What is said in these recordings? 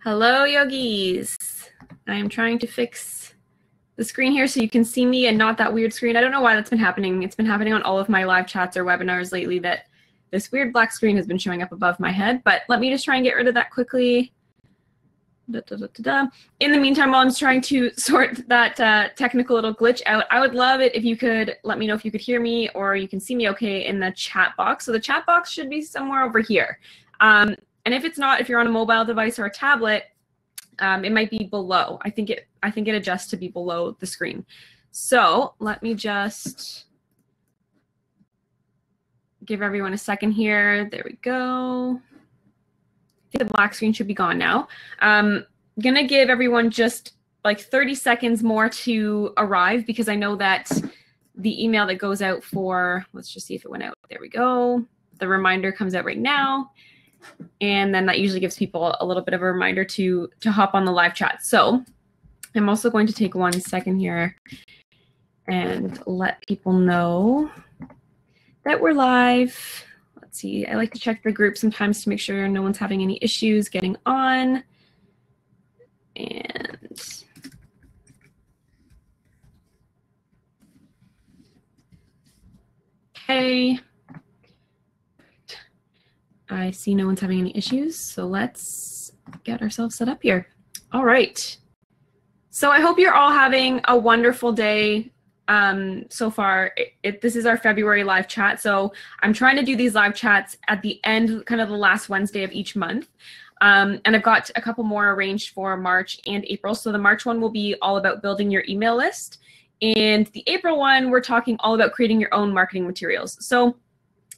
Hello, yogis. I am trying to fix the screen here so you can see me and not that weird screen. I don't know why that's been happening. It's been happening on all of my live chats or webinars lately that this weird black screen has been showing up above my head. But let me just try and get rid of that quickly. In the meantime, while I'm trying to sort that technical little glitch out, I would love it if you could let me know if you could hear me or you can see me okay in the chat box. So the chat box should be somewhere over here. And if it's not, if you're on a mobile device or a tablet, it might be below. I think it adjusts to be below the screen. So let me just give everyone a second here. There we go. I think the black screen should be gone now. I'm gonna give everyone just like 30 seconds more to arrive because I know that the email that goes out for, let's just see if it went out. There we go. The reminder comes out right now. And then that usually gives people a little bit of a reminder to hop on the live chat. So I'm also going to take 1 second here and let people know that we're live. Let's see, I like to check the group sometimes to make sure no one's having any issues getting on. And okay. I see no one's having any issues, so let's get ourselves set up here. All right. So I hope you're all having a wonderful day so far. This is our February live chat, so I'm trying to do these live chats at the end, kind of the last Wednesday of each month. And I've got a couple more arranged for March and April. So the March one will be all about building your email list. And the April one, we're talking all about creating your own marketing materials. So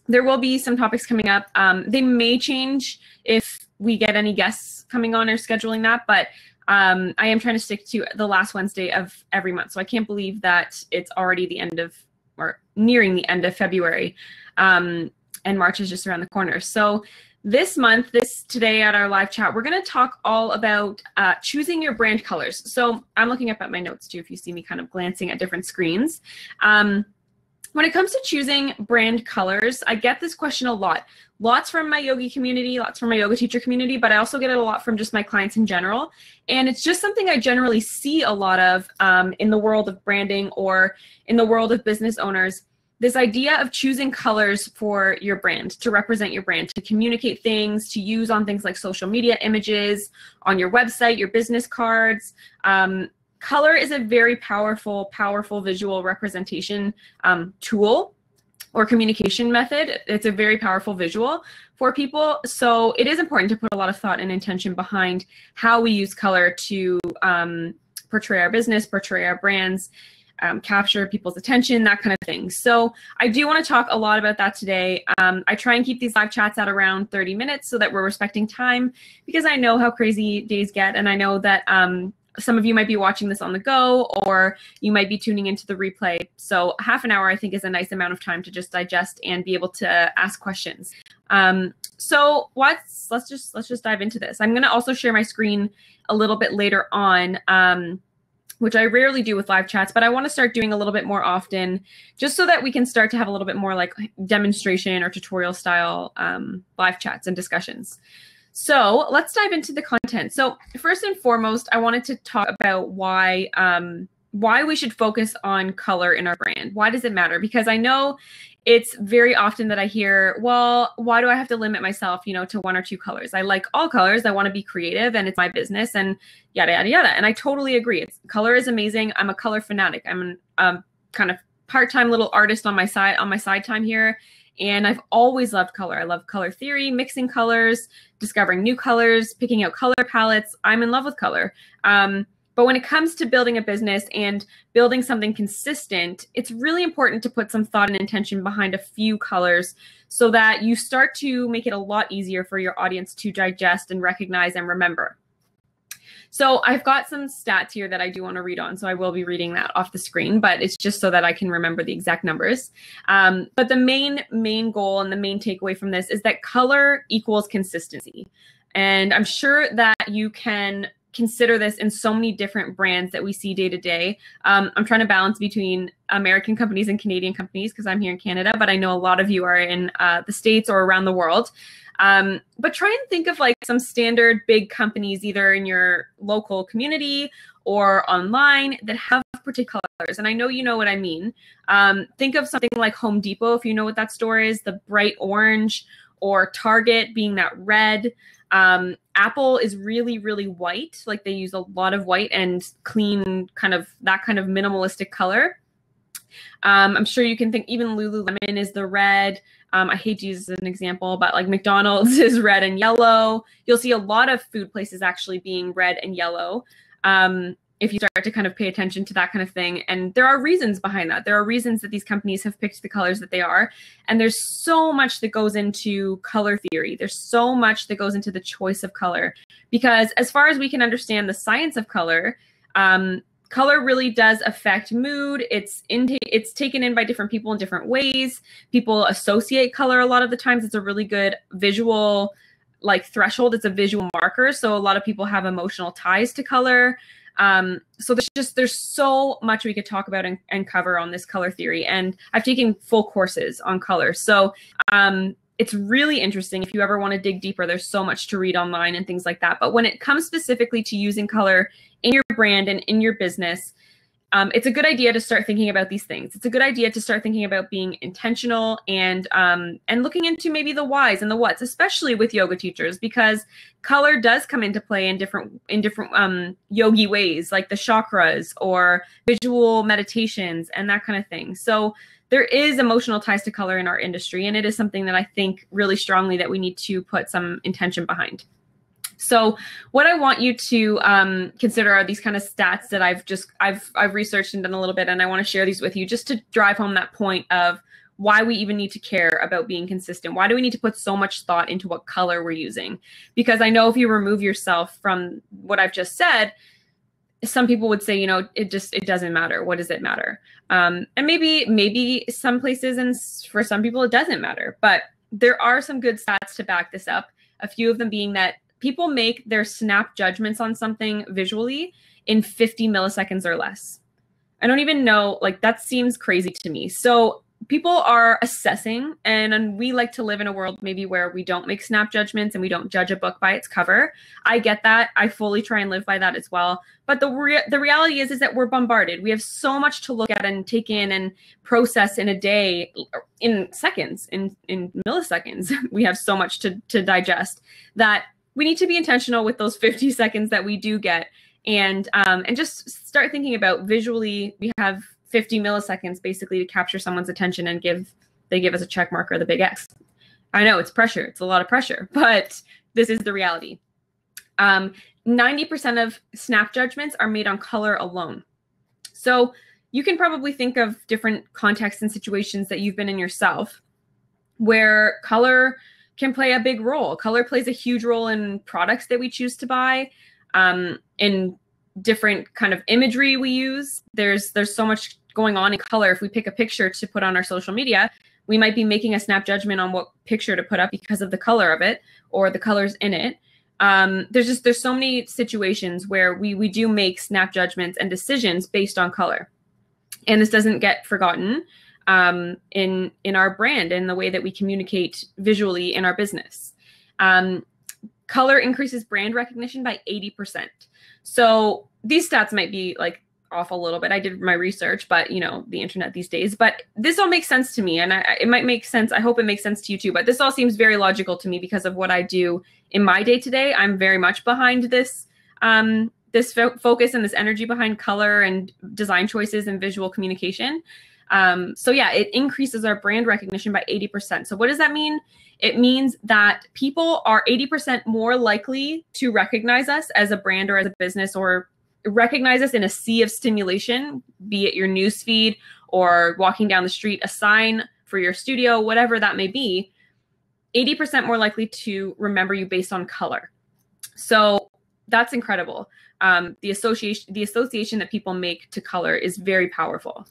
there will be some topics coming up. They may change if we get any guests coming on or scheduling that, but I am trying to stick to the last Wednesday of every month. So I can't believe that it's already the end of, or nearing the end of February, and March is just around the corner. So this month, today at our live chat, we're gonna talk all about choosing your brand colors. So I'm looking up at my notes too, if you see me kind of glancing at different screens. When it comes to choosing brand colors, I get this question a lot. Lots from my yogi community, lots from my yoga teacher community, but I also get it a lot from just my clients in general. And it's just something I generally see a lot of in the world of branding or in the world of business owners. This idea of choosing colors for your brand, to represent your brand, to communicate things, to use on things like social media images, on your website, your business cards. Color is a very powerful visual representation tool or communication method. It's a very powerful visual for people. So it is important to put a lot of thought and intention behind how we use color to portray our business, portray our brands, capture people's attention, that kind of thing. So I do want to talk a lot about that today. I try and keep these live chats at around 30 minutes so that we're respecting time, because I know how crazy days get, and I know that some of you might be watching this on the go, or you might be tuning into the replay. So half an hour, I think, is a nice amount of time to just digest and be able to ask questions. So let's just dive into this. I'm going to also share my screen a little bit later on, which I rarely do with live chats, but I want to start doing a little bit more often, just so that we can start to have a little bit more like demonstration or tutorial style live chats and discussions. So let's dive into the content. So first and foremost, I wanted to talk about why we should focus on color in our brand. Why does it matter? Because I know it's very often that I hear, well, why do I have to limit myself, to 1 or 2 colors? I like all colors. I want to be creative, and it's my business, and yada, yada, yada. And I totally agree. Color is amazing. I'm a color fanatic. I'm a kind of part-time little artist on my side time here. And I've always loved color. I love color theory, mixing colors, discovering new colors, picking out color palettes. I'm in love with color. But when it comes to building a business and building something consistent, it's really important to put some thought and intention behind a few colors so that you start to make it a lot easier for your audience to digest and recognize and remember. So I've got some stats here that I do want to read on, so I will be reading that off the screen, but it's just so that I can remember the exact numbers. But the main goal and the main takeaway from this is that color equals consistency. And I'm sure that you can consider this in so many different brands that we see day to day. I'm trying to balance between American companies and Canadian companies because I'm here in Canada, but I know a lot of you are in the States or around the world. But try and think of like some standard big companies, either in your local community or online, that have particular colors. And I know you know what I mean. Think of something like Home Depot, if you know what that store is, the bright orange, or Target being that red. Apple is really, really white. Like they use a lot of white and clean, that kind of minimalistic color. I'm sure you can think even Lululemon is the red. I hate to use this as an example, but like McDonald's is red and yellow. You'll see a lot of food places actually being red and yellow. If you start to kind of pay attention to that kind of thing. And there are reasons behind that. There are reasons that these companies have picked the colors that they are. And there's so much that goes into color theory. There's so much that goes into the choice of color. Because as far as we can understand the science of color, color really does affect mood. It's taken in by different people in different ways. People associate color a lot of the times. It's a really good visual like threshold. It's a visual marker. So a lot of people have emotional ties to color. So there's so much we could talk about and cover on this color theory. And I've taken full courses on color. So it's really interesting. If you ever want to dig deeper, there's so much to read online and things like that. But when it comes specifically to using color in your brand and in your business, it's a good idea to start thinking about these things. It's a good idea to start thinking about being intentional and looking into maybe the whys and the whats, especially with yoga teachers, because color does come into play in different yogi ways, like the chakras or visual meditations and that kind of thing. So there is emotional ties to color in our industry, and it is something that I think really strongly that we need to put some intention behind. So what I want you to consider are these kind of stats that I've researched and done a little bit, and I want to share these with you just to drive home that point of why we even need to care about being consistent. Why do we need to put so much thought into what color we're using? Because I know if you remove yourself from what I've just said, some people would say, you know, it doesn't matter. What does it matter? And maybe some places and for some people it doesn't matter, but there are some good stats to back this up. A few of them being that people make their snap judgments on something visually in 50 milliseconds or less. I don't even know, like that seems crazy to me. So people are assessing, and we like to live in a world maybe where we don't make snap judgments and we don't judge a book by its cover. I get that. I fully try and live by that as well. But the reality is that we're bombarded. We have so much to look at and take in and process in a day, in seconds, in milliseconds. We have so much to digest that we need to be intentional with those 50 seconds that we do get, and just start thinking about visually. We have 50 milliseconds basically to capture someone's attention and they give us a check mark or the big X. I know it's pressure. It's a lot of pressure, but this is the reality. 90% of snap judgments are made on color alone. So you can probably think of different contexts and situations that you've been in yourself where color can play a big role. Color plays a huge role in products that we choose to buy, in different kind of imagery we use. There's so much going on in color. If we pick a picture to put on our social media, we might be making a snap judgment on what picture to put up because of the color of it or the colors in it. There's so many situations where we do make snap judgments and decisions based on color. And this doesn't get forgotten in our brand and the way that we communicate visually in our business. Color increases brand recognition by 80%. So these stats might be like off a little bit. I did my research, but you know, the internet these days, but this all makes sense to me, and it might make sense. I hope it makes sense to you too, but this all seems very logical to me because of what I do in my day to day. I'm very much behind this, focus and this energy behind color and design choices and visual communication. So yeah, it increases our brand recognition by 80%. So what does that mean? It means that people are 80% more likely to recognize us as a brand or as a business, or recognize us in a sea of stimulation, be it your news feed or walking down the street, a sign for your studio, whatever that may be. 80% more likely to remember you based on color. So that's incredible. The association that people make to color is very powerful.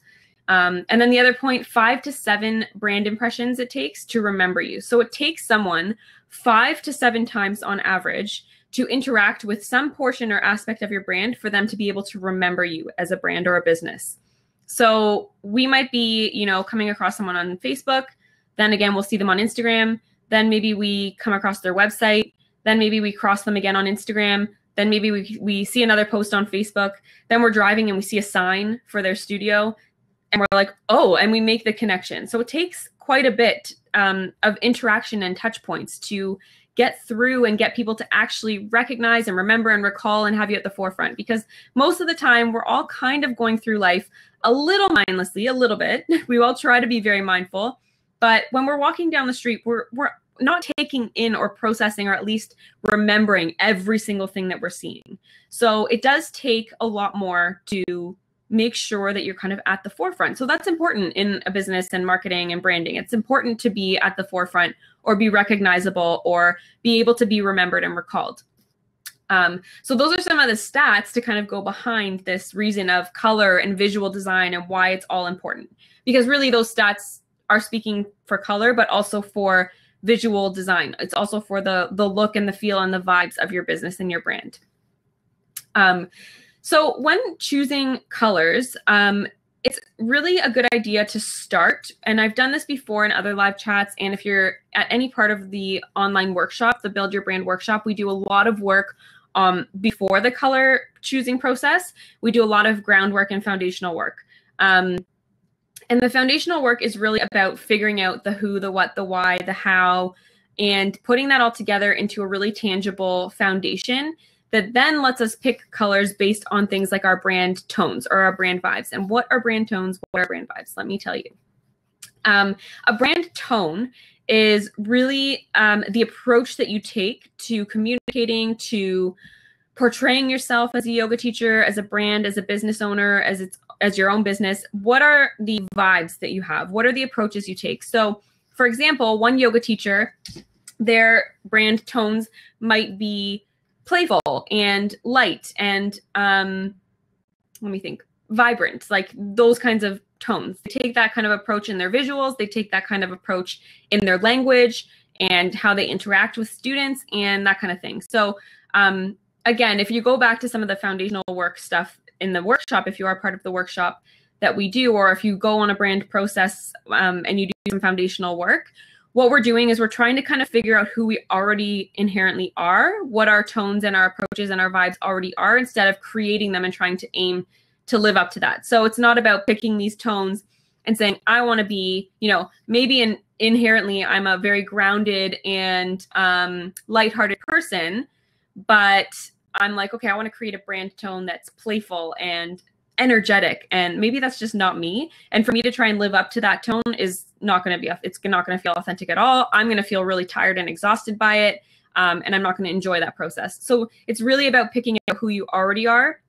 And then the other point, 5 to 7 brand impressions it takes to remember you. So it takes someone 5 to 7 times on average to interact with some portion or aspect of your brand for them to be able to remember you as a brand or a business. So we might be, you know, coming across someone on Facebook, then again, we'll see them on Instagram, then maybe we come across their website, then maybe we cross them again on Instagram, then maybe we see another post on Facebook, then we're driving and we see a sign for their studio, and we're like, oh, and we make the connection. So it takes quite a bit of interaction and touch points to get through and get people to actually recognize and remember and recall and have you at the forefront. Because most of the time, we're all kind of going through life a little mindlessly, a little bit. We all try to be very mindful. But when we're walking down the street, we're not taking in or processing or at least remembering every single thing that we're seeing. So it does take a lot more to make sure that you're kind of at the forefront. So that's important in a business and marketing and branding. It's important to be at the forefront or be recognizable or be able to be remembered and recalled. So those are some of the stats to kind of go behind this reason of color and visual design and why it's all important. Because really those stats are speaking for color, but also for visual design. It's also for the look and the feel and the vibes of your business and your brand. So when choosing colors, it's really a good idea to start, and I've done this before in other live chats, and if you're at any part of the online workshop, the Build Your Brand workshop, we do a lot of work before the color choosing process. We do a lot of groundwork and foundational work. And the foundational work is really about figuring out the who, the what, the why, the how, and putting that all together into a really tangible foundation that then lets us pick colors based on things like our brand tones or our brand vibes. And what are brand tones? What are brand vibes? Let me tell you. A brand tone is really the approach that you take to communicating, to portraying yourself as a yoga teacher, as a brand, as a business owner, as your own business. What are the vibes that you have? What are the approaches you take? So, for example, one yoga teacher, their brand tones might be playful and light and let me think, vibrant, like those kinds of tones. They take that kind of approach in their visuals. They take that kind of approach in their language and how they interact with students and that kind of thing. So again, if you go back to some of the foundational work stuff in the workshop, if you are part of the workshop that we do, or if you go on a brand process and you do some foundational work, what we're doing is we're trying to kind of figure out who we already inherently are, what our tones and our approaches and our vibes already are, instead of creating them and trying to aim to live up to that. So it's not about picking these tones and saying, I want to be, you know, maybe inherently I'm a very grounded and lighthearted person, but I'm like, okay, I want to create a brand tone that's playful and energetic, and maybe that's just not me. And for me to try and live up to that tone is not going to be, it's not going to feel authentic at all. I'm going to feel really tired and exhausted by it, and I'm not going to enjoy that process. So it's really about picking out who you already are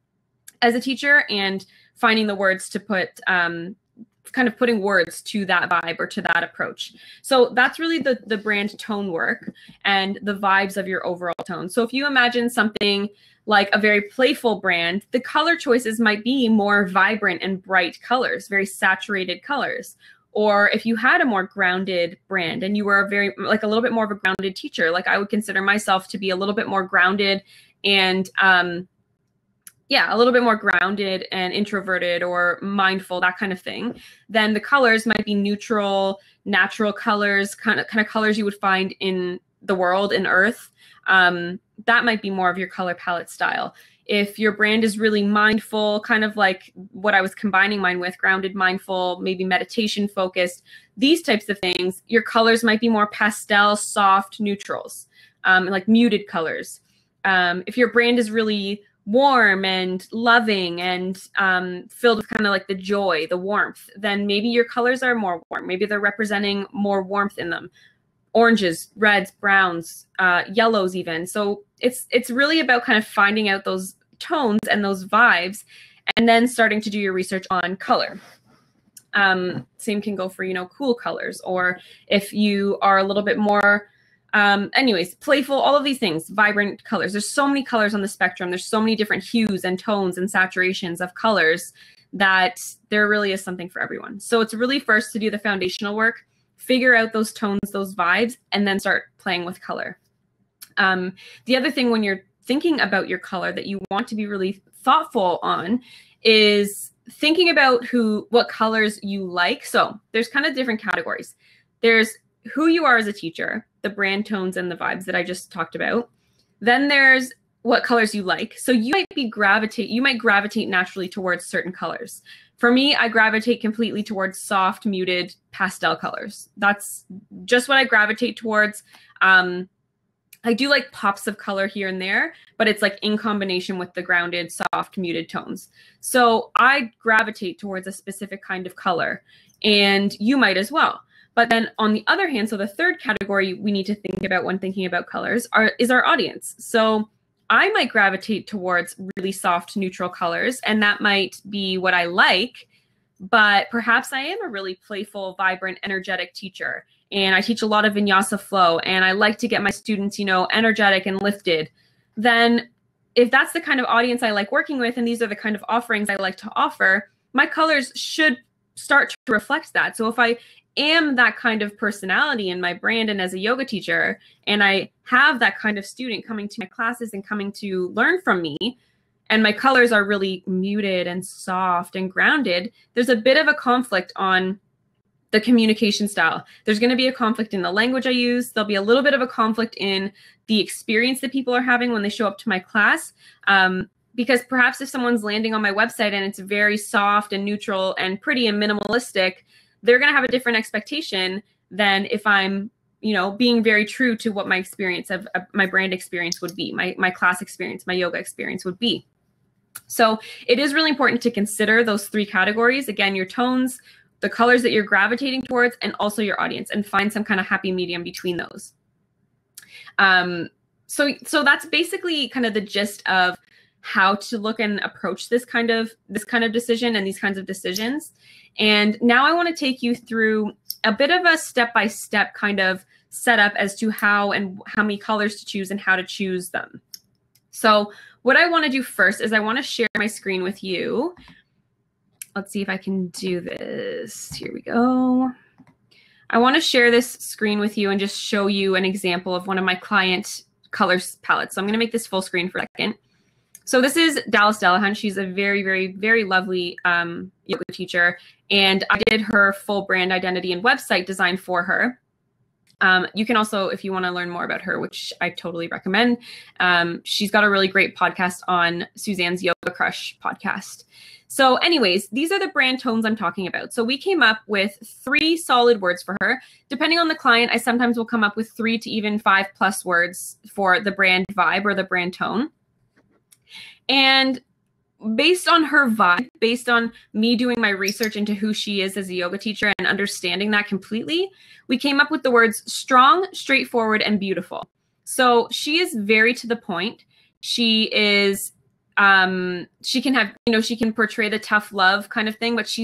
as a teacher and finding the words to put, kind of putting words to that vibe or to that approach. So that's really the brand tone work and the vibes of your overall tone. So if you imagine something like a very playful brand, the color choices might be more vibrant and bright colors, very saturated colors. Or if you had a more grounded brand and you were a very, like a little bit more of a grounded teacher, like I would consider myself to be a little bit more grounded and a little bit more grounded and introverted or mindful, that kind of thing, then the colors might be neutral, natural colors, kind of colors you would find in the world, in Earth. That might be more of your color palette style. If your brand is really mindful, kind of like what I was combining mine with, grounded, mindful, maybe meditation focused, these types of things, your colors might be more pastel, soft, neutrals, like muted colors. If your brand is really warm and loving and filled with kind of like the joy, the warmth, then maybe your colors are more warm. Maybe they're representing more warmth in them. Oranges, reds, browns, yellows even. So it's really about kind of finding out those tones and those vibes and then starting to do your research on color. Same can go for, you know, cool colors, or if you are a little bit more anyways, playful, all of these things, vibrant colors. There's so many colors on the spectrum. There's so many different hues and tones and saturations of colors that there really is something for everyone. So it's really first to do the foundational work figure out those tones, those vibes, and then start playing with color. The other thing when you're thinking about your color that you want to be really thoughtful on is thinking about what colors you like. So there's kind of different categories. There's who you are as a teacher, the brand tones and the vibes that I just talked about. Then there's what colors you like. So you might gravitate naturally towards certain colors. For me, I gravitate completely towards soft, muted pastel colors. That's just what I gravitate towards. I do like pops of color here and there, but it's like in combination with the grounded, soft, muted tones. So I gravitate towards a specific kind of color, and you might as well. But then on the other hand, so the third category we need to think about when thinking about colors is our audience. So I might gravitate towards really soft, neutral colors, and that might be what I like, but perhaps I am a really playful, vibrant, energetic teacher, and I teach a lot of vinyasa flow, and I like to get my students, energetic and lifted. Then if that's the kind of audience I like working with, and these are the kind of offerings I like to offer, my colors should start to reflect that. So if I am that kind of personality in my brand and as a yoga teacher, and I have that kind of student coming to my classes and coming to learn from me, and my colors are really muted and soft and grounded, there's a bit of a conflict on the communication style. There's going to be a conflict in the language I use. There'll be a little bit of a conflict in the experience that people are having when they show up to my class. Because perhaps if someone's landing on my website and it's very soft and neutral and pretty and minimalistic, they're going to have a different expectation than if I'm, being very true to what my experience of my brand experience would be, my class experience, my yoga experience would be. So it is really important to consider those three categories. Again, your tones, the colors that you're gravitating towards, and also your audience, and find some kind of happy medium between those. So that's basically kind of the gist of how to look and approach this kind of decision and these kinds of decisions. And now I want to take you through a bit of a step-by-step kind of setup as to how many colors to choose and how to choose them. So what I want to do first is I want to share my screen with you. Let's see if I can do this. Here we go. I want to share this screen with you and just show you an example of one of my client color palettes. So I'm going to make this full screen for a second. So this is Dallas Delahunt. She's a very, very, very lovely yoga teacher. And I did her full brand identity and website design for her. You can also, if you want to learn more about her, which I totally recommend, she's got a really great podcast on Suzanne's Yoga Crush podcast. So anyways, these are the brand tones I'm talking about. So we came up with 3 solid words for her. Depending on the client, I sometimes will come up with 3 to even 5+ words for the brand vibe or the brand tone. And based on her vibe, based on me doing my research into who she is as a yoga teacher and understanding that completely, we came up with the words strong, straightforward, and beautiful. So she is very to the point. She is, she can have, she can portray the tough love kind of thing, but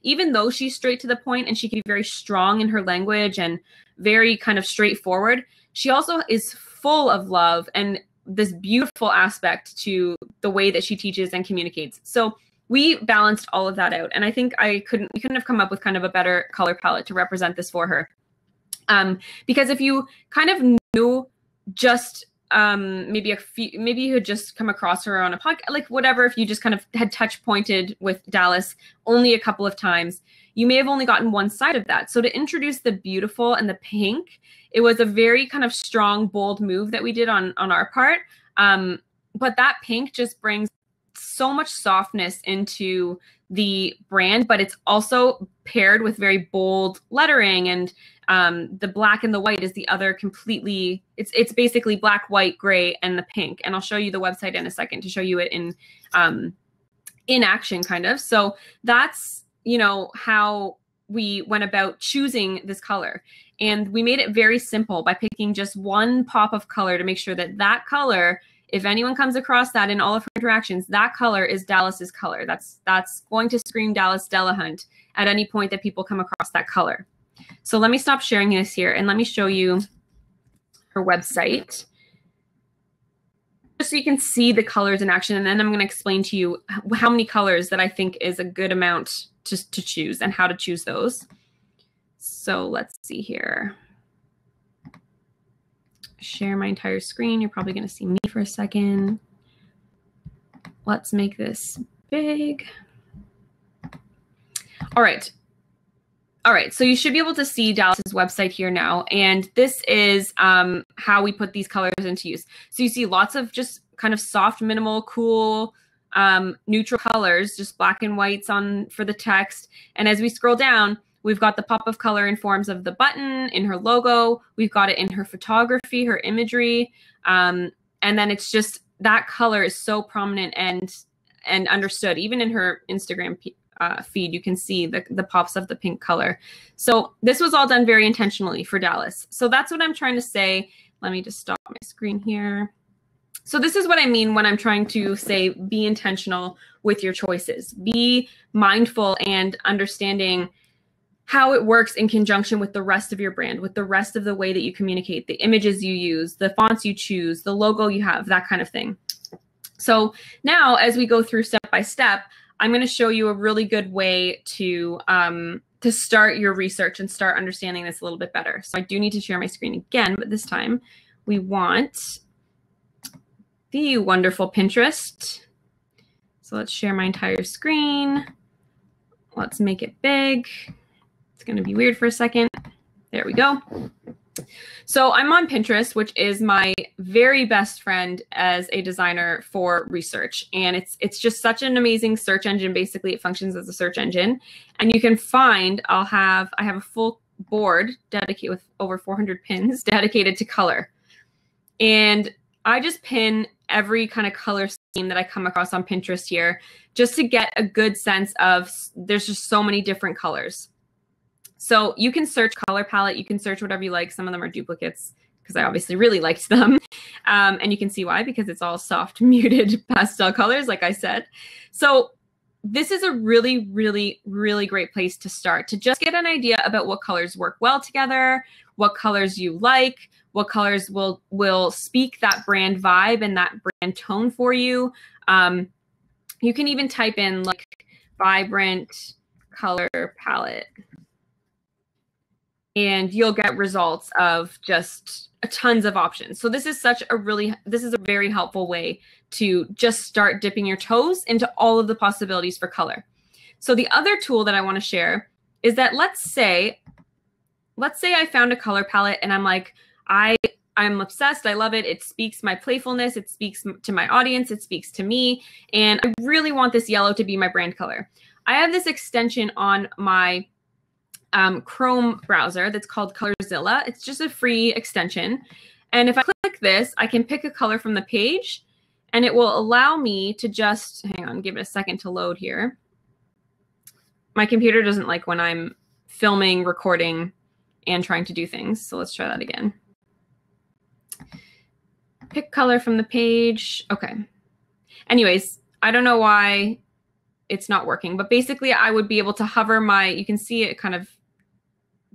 even though she's straight to the point and she can be very strong in her language and very kind of straightforward, she also is full of love and this beautiful aspect to the way that she teaches and communicates. So we balanced all of that out. And I think we couldn't have come up with kind of a better color palette to represent this for her. Because if you kind of knew just maybe you had just come across her on a podcast, like whatever, if you just kind of had touch pointed with Dallas only a couple of times, you may have only gotten one side of that. So to introduce the beautiful and the pink, it was a very kind of strong, bold move that we did on our part. But that pink just brings so much softness into the brand, but it's also paired with very bold lettering, and the black and the white is the other completely, it's basically black, white, gray, and the pink. And I'll show you the website in a second to show you it in action kind of. So that's, how we went about choosing this color. And we made it very simple by picking just one pop of color to make sure that that color, if anyone comes across that in all of her interactions, that color is Dallas's color. That's going to scream Dallas Delahunt at any point that people come across that color. So let me stop sharing this here and let me show you her website, just so you can see the colors in action. And then I'm going to explain to you how many colors that I think is a good amount to choose and how to choose those. So let's see here. Share my entire screen. You're probably going to see me for a second. Let's make this big. All right. All right, so you should be able to see Dallas's website here now. And this is how we put these colors into use. So you see lots of just kind of soft, minimal, cool, neutral colors, just black and whites for the text. And as we scroll down, we've got the pop of color in forms of the button, in her logo. We've got it in her photography, her imagery. And then it's just that color is so prominent and understood. Even in her Instagram feed, you can see the pops of the pink color. So this was all done very intentionally for Dallas. So that's what I'm trying to say. Let me just stop my screen here. So this is what I mean when I'm trying to say be intentional with your choices. Be mindful and understanding how it works in conjunction with the rest of your brand, with the rest of the way that you communicate, the images you use, the fonts you choose, the logo you have, that kind of thing. So now as we go through step by step, I'm going to show you a really good way to start your research and start understanding this a little bit better. So I do need to share my screen again, but this time we want the wonderful Pinterest. So let's share my entire screen. Let's make it big. It's going to be weird for a second. There we go. So I'm on Pinterest, which is my very best friend as a designer for research. And it's just such an amazing search engine. Basically, it functions as a search engine. And you can find, I have a full board dedicated with over 400 pins dedicated to color. And I just pin every kind of color scheme that I come across on Pinterest here just to get a good sense of, there's just so many different colors. So you can search color palette, you can search whatever you like. Some of them are duplicates because I obviously really liked them. And you can see why, because it's all soft, muted pastel colors, like I said. So this is a really, really, really great place to start, to just get an idea about what colors work well together, what colors you like, what colors will speak that brand vibe and that brand tone for you. You can even type in like vibrant color palette, and you'll get results of just tons of options. So this is a very helpful way to just start dipping your toes into all of the possibilities for color. So the other tool that I want to share is that let's say I found a color palette and I'm like, I'm obsessed. I love it. It speaks my playfulness. It speaks to my audience. It speaks to me. And I really want this yellow to be my brand color. I have this extension on my Chrome browser that's called Colorzilla. It's just a free extension. And if I click this, I can pick a color from the page and it will allow me to just, hang on, give it a second to load here. My computer doesn't like when I'm filming, recording, and trying to do things. So let's try that again. Pick color from the page. Okay. Anyways, I don't know why it's not working, but basically I would be able to hover you can see it kind of,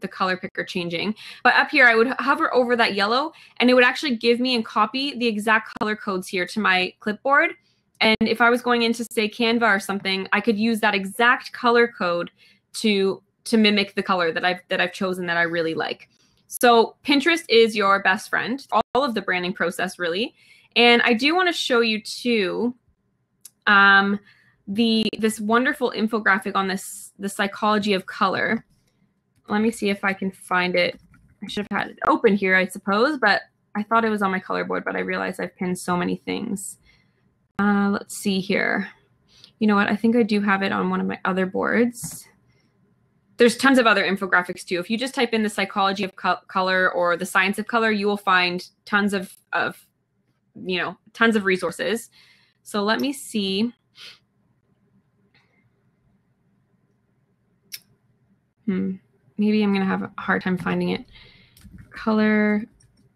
the color picker changing. But up here, I would hover over that yellow and it would actually give me and copy the exact color codes here to my clipboard. And if I was going into, say, Canva or something, I could use that exact color code to mimic the color that I've chosen that I really like. So Pinterest is your best friend, all of the branding process, really. And I do want to show you too this wonderful infographic on the psychology of color. Let me see if I can find it. I should have had it open here, I suppose, but I thought it was on my color board, but I realized I've pinned so many things. Let's see here. You know what? I think I do have it on one of my other boards. There's tons of other infographics too. If you just type in the psychology of color or the science of color, you will find tons of resources. So let me see. Maybe I'm going to have a hard time finding it. Color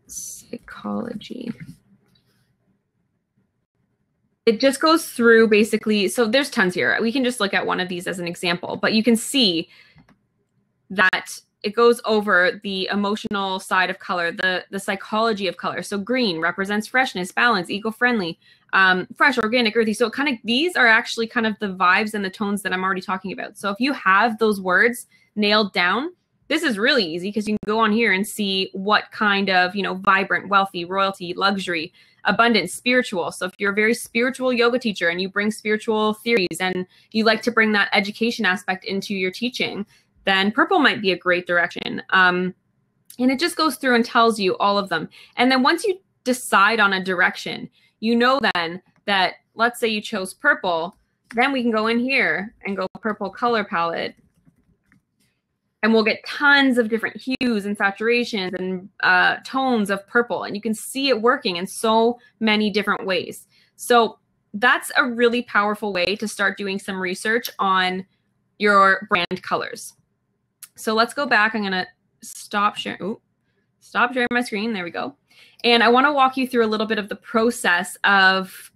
psychology. It just goes through basically, so there's tons here. We can just look at one of these as an example, but you can see that it goes over the emotional side of color, the psychology of color. So green represents freshness, balance, eco-friendly, fresh, organic, earthy. So these are actually kind of the vibes and the tones that I'm already talking about. So if you have those words nailed down, This is really easy because you can go on here and see what kind of, vibrant, wealthy, royalty, luxury, abundance, spiritual. So if you're a very spiritual yoga teacher and you bring spiritual theories and you like to bring that education aspect into your teaching, then purple might be a great direction. And it just goes through and tells you all of them. And then once you decide on a direction, then that, let's say you chose purple, then we can go in here and go purple color palette. And we'll get tons of different hues and saturations and tones of purple. And you can see it working in so many different ways. So that's a really powerful way to start doing some research on your brand colors. So let's go back. I'm going to stop sharing my screen. There we go. And I want to walk you through a little bit of the process of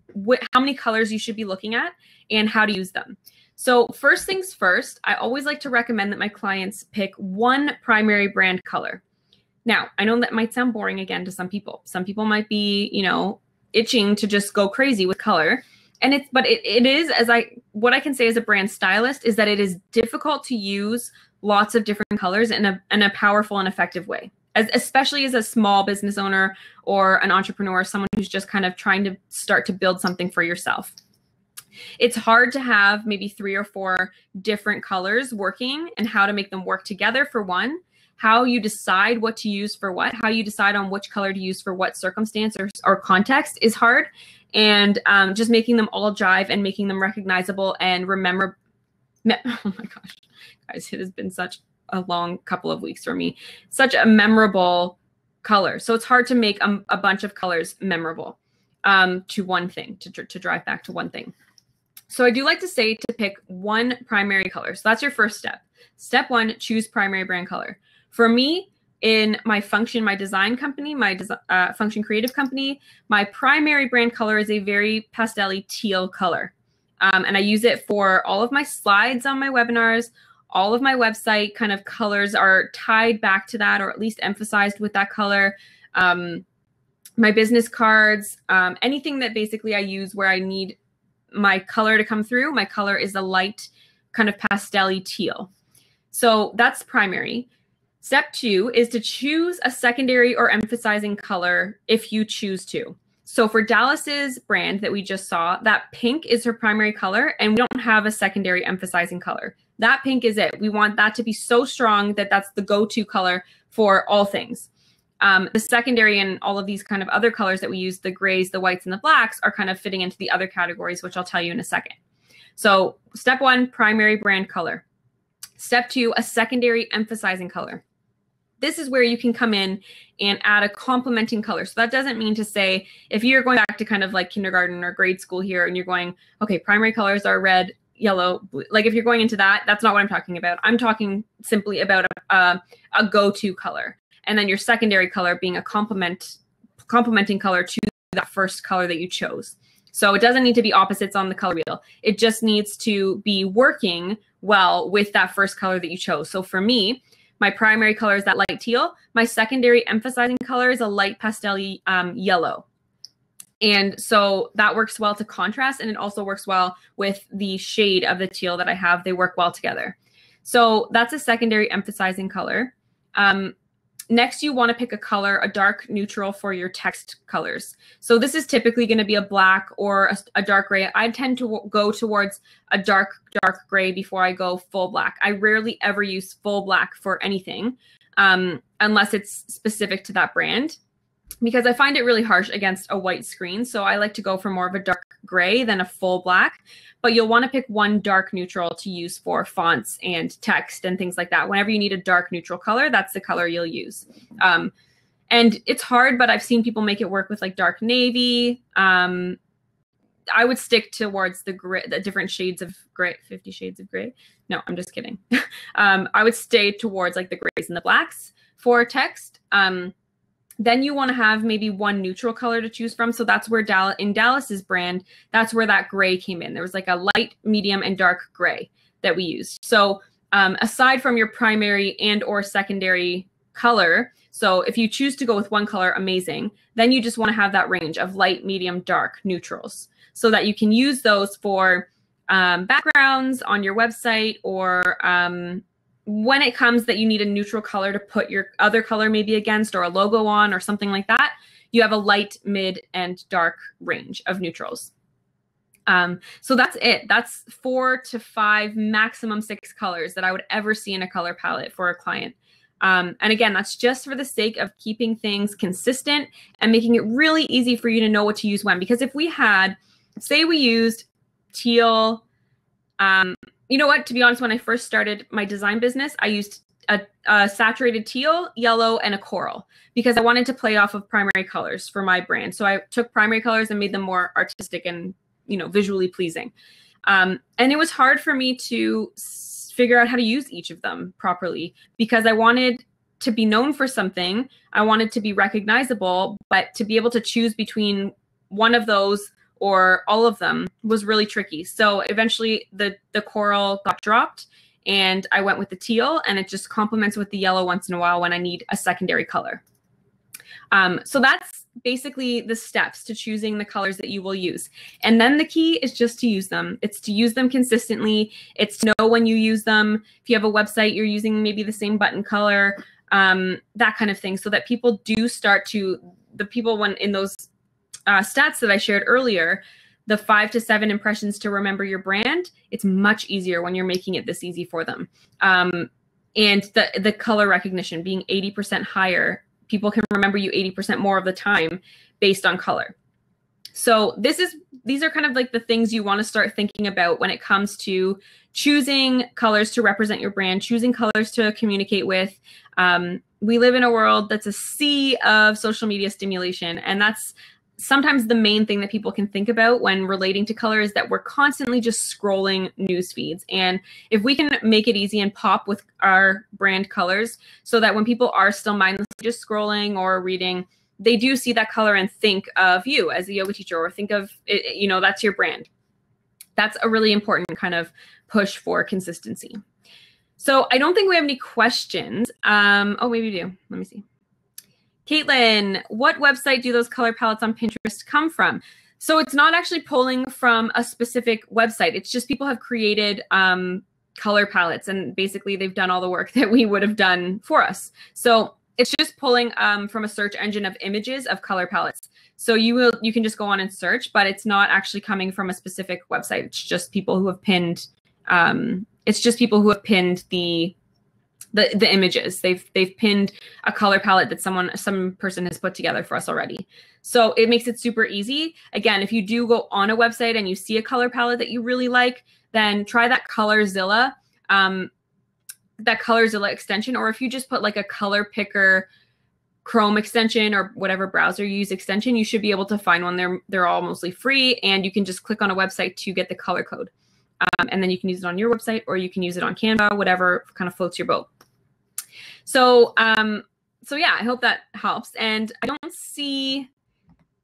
how many colors you should be looking at and how to use them. So first things first, I always like to recommend that my clients pick one primary brand color. Now, I know that might sound boring again to some people. Some people might be, itching to just go crazy with color. And what I can say as a brand stylist is that it is difficult to use lots of different colors in a powerful and effective way, especially as a small business owner or an entrepreneur, someone who's just kind of trying to start to build something for yourself. It's hard to have maybe 3 or 4 different colors working and how to make them work together for one, how you decide what to use for what, how you decide on which color to use for what circumstance or context is hard. And just making them all jive and making them recognizable and remember. Oh my gosh, guys, it has been such a long couple of weeks for me. Such a memorable color. So it's hard to make a bunch of colors memorable to one thing, to drive back to one thing. So I do like to say to pick one primary color. So that's your first step. Step 1, choose primary brand color. For me, in my design company, my Function Creative company, my primary brand color is a very pastel-y teal color. And I use it for all of my slides on my webinars. All of my website kind of colors are tied back to that, or at least emphasized with that color. My business cards, anything that basically I use where I need my color to come through, my color is a light kind of pastel-y teal. So that's primary. Step 2 is to choose a secondary or emphasizing color if you choose to. So for Dallas's brand that we just saw, that pink is her primary color, and we don't have a secondary emphasizing color. That pink is it. We want that to be so strong that that's the go-to color for all things. The secondary and all of these kind of other colors that we use, the grays, the whites, and the blacks, are kind of fitting into the other categories, which I'll tell you in a second. So step 1, primary brand color. Step 2, a secondary emphasizing color. This is where you can come in and add a complementing color. So that doesn't mean to say, if you're going back to kind of like kindergarten or grade school here and you're going, okay, primary colors are red, yellow, blue. Like if you're going into that, that's not what I'm talking about. I'm talking simply about a go-to color. And then your secondary color being a complementing color to that first color that you chose. So it doesn't need to be opposites on the color wheel. It just needs to be working well with that first color that you chose. So for me, my primary color is that light teal. My secondary emphasizing color is a light pastel-y yellow. And so that works well to contrast, and it also works well with the shade of the teal that I have. They work well together. So that's a secondary emphasizing color. Next, you want to pick a color, a dark neutral for your text colors. So this is typically going to be a black or a dark gray. I tend to go towards a dark gray before I go full black. I rarely ever use full black for anything unless it's specific to that brand, because I find it really harsh against a white screen. So I like to go for more of a dark gray than a full black. But you'll want to pick one dark neutral to use for fonts and text and things like that. Whenever you need a dark neutral color, that's the color you'll use. And it's hard, but I've seen people make it work with like dark navy. I would stick towards the gray, the different shades of gray, 50 Shades of Gray. No, I'm just kidding. I would stay towards like the grays and the blacks for text. Then you want to have maybe one neutral color to choose from. So that's where in Dallas's brand, that's where that gray came in. There was like a light, medium, and dark gray that we used. So aside from your primary and or secondary color, so if you choose to go with one color, amazing. Then you just want to have that range of light, medium, dark neutrals so that you can use those for backgrounds on your website or when it comes that you need a neutral color to put your other color maybe against, or a logo on, or something like that, you have a light, mid, and dark range of neutrals. So that's it. That's 4 to 5, maximum 6 colors that I would ever see in a color palette for a client. And again, that's just for the sake of keeping things consistent and making it really easy for you to know what to use when. Because if we had, say we used teal, you know what, to be honest, when I first started my design business, I used a saturated teal, yellow, and a coral, because I wanted to play off of primary colors for my brand. So I took primary colors and made them more artistic and, you know, visually pleasing. And it was hard for me to figure out how to use each of them properly, because I wanted to be known for something. I wanted to be recognizable, but to be able to choose between one of those or all of them was really tricky. So eventually the coral got dropped and I went with the teal, and it just complements with the yellow once in a while when I need a secondary color. So that's basically the steps to choosing the colors that you will use. And then the key is just to use them. It's to use them consistently. It's to know when you use them. If you have a website, you're using maybe the same button color, that kind of thing, so that people do start to, the people when in those stats that I shared earlier, the 5 to 7 impressions to remember your brand, it's much easier when you're making it this easy for them. And the color recognition being 80% higher, people can remember you 80% more of the time based on color. So these are kind of like the things you want to start thinking about when it comes to choosing colors to represent your brand, choosing colors to communicate with. We live in a world that's a sea of social media stimulation, and that's sometimes the main thing that people can think about when relating to color, is that we're constantly just scrolling news feeds. And if we can make it easy and pop with our brand colors, so that when people are still mindlessly just scrolling or reading, they do see that color and think of you as a yoga teacher, or think of it, you know, that's your brand. That's a really important kind of push for consistency. So I don't think we have any questions. Oh, maybe we do. Let me see. Caitlin, what website do those color palettes on Pinterest come from? So it's not actually pulling from a specific website. It's just people have created color palettes, and basically they've done all the work that we would have done for us. So it's just pulling from a search engine of images of color palettes. So you can just go on and search, but it's not actually coming from a specific website. It's just people who have pinned. It's just people who have pinned the images. They've pinned a color palette that some person has put together for us already. So it makes it super easy. Again, if you do go on a website and you see a color palette that you really like, then try that ColorZilla, extension. Or if you just put like a color picker Chrome extension or whatever browser you use extension, you should be able to find one. They're all mostly free, and you can just click on a website to get the color code. And then you can use it on your website, or you can use it on Canva, whatever kind of floats your boat. So, so yeah, I hope that helps. And I don't see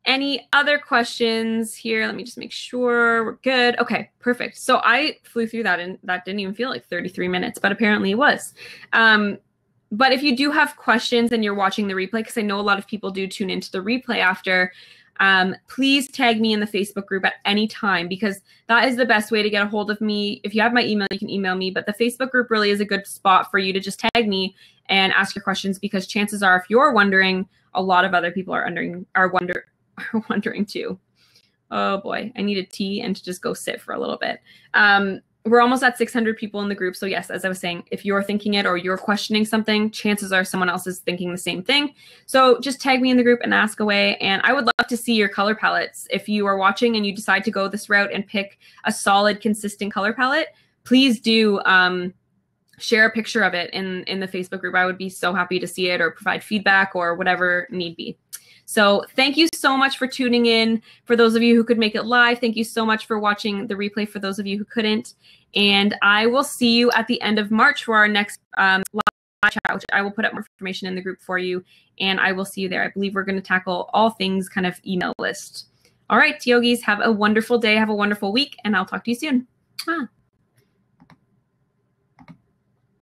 any other questions here. Let me just make sure we're good. Okay, perfect. So I flew through that, and that didn't even feel like 33 minutes, but apparently it was. But if you do have questions and you're watching the replay, because I know a lot of people do tune into the replay after, please tag me in the Facebook group at any time, because that is the best way to get a hold of me. If you have my email, you can email me, but the Facebook group really is a good spot for you to just tag me and ask your questions, because chances are, if you're wondering, a lot of other people are wondering too. Oh boy, I need a tea and to just go sit for a little bit. We're almost at 600 people in the group. So yes, as I was saying, if you're thinking it or you're questioning something, chances are someone else is thinking the same thing. So just tag me in the group and ask away. And I would love to see your color palettes. If you are watching and you decide to go this route and pick a solid, consistent color palette, please do share a picture of it in the Facebook group. I would be so happy to see it, or provide feedback, or whatever need be. So thank you so much for tuning in. For those of you who could make it live, thank you so much for watching the replay for those of you who couldn't. And I will see you at the end of March for our next live chat, which I will put up more information in the group for you. And I will see you there. I believe we're going to tackle all things kind of email list. All right, yogis, have a wonderful day. Have a wonderful week, and I'll talk to you soon.